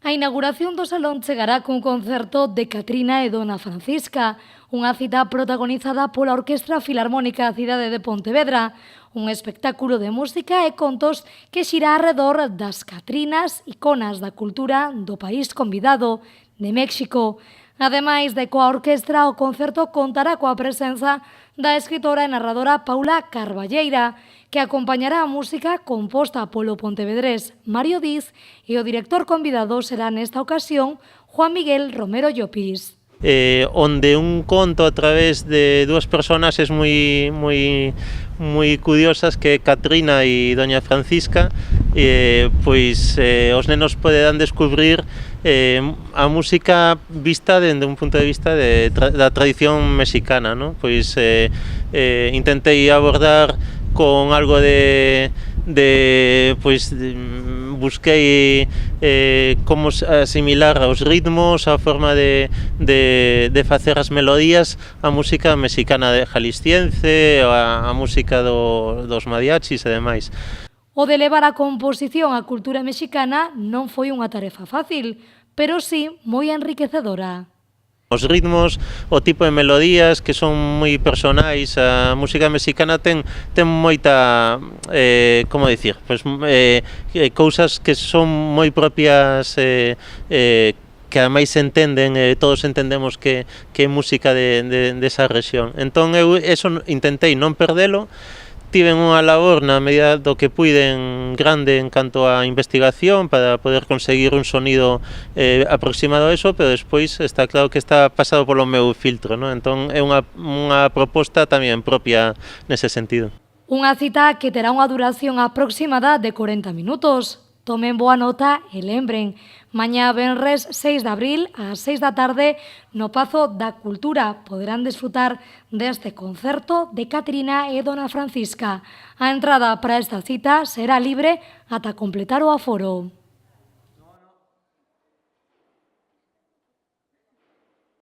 A inauguración do Salón chegará cun concerto de Catrina e Dona Francisca, unha cita protagonizada pola Orquestra Filarmónica da cidade de Pontevedra, un espectáculo de música e contos que xira arredor das Catrinas, iconas da cultura do país convidado, de México. Ademais de coa orquestra, o concerto contará coa presenza da escritora e narradora Paula Carballeira, que acompañará a música composta polo pontevedrés Mario Diz e o director convidado será nesta ocasión Juan Miguel Romero Llopis. Onde un conto a través de dúas personaxes moi curiosas, que é Catrina e Doña Francisca, os nenos poderán descubrir a música vista dende un punto de vista da tradición mexicana, ¿no? Intentei abordar con algo busquei como asimilar os ritmos, a forma de facer as melodías, a música mexicana de jalisciense, a música dos mariachis e demais. O de levar a composición á cultura mexicana non foi unha tarefa fácil, pero sí moi enriquecedora. Os ritmos, o tipo de melodías que son moi personais, a música mexicana ten moita, cousas que son moi propias, que ademais se entenden, todos entendemos que é música desa rexión. Entón eu eso intentei non perdelo. Tiven unha labor na medida do que puiden grande en canto á investigación para poder conseguir un sonido aproximado a eso, pero despois está claro que está pasado polo meu filtro, ¿no? Entón é unha proposta tamén propia nese sentido. Unha cita que terá unha duración aproximada de 40 minutos. Tomen boa nota e lembren, mañá venres 6 de abril ás 6 da tarde no Pazo da Cultura poderán desfrutar deste concerto de Catrina e Dona Francisca. A entrada para esta cita será libre ata completar o aforo.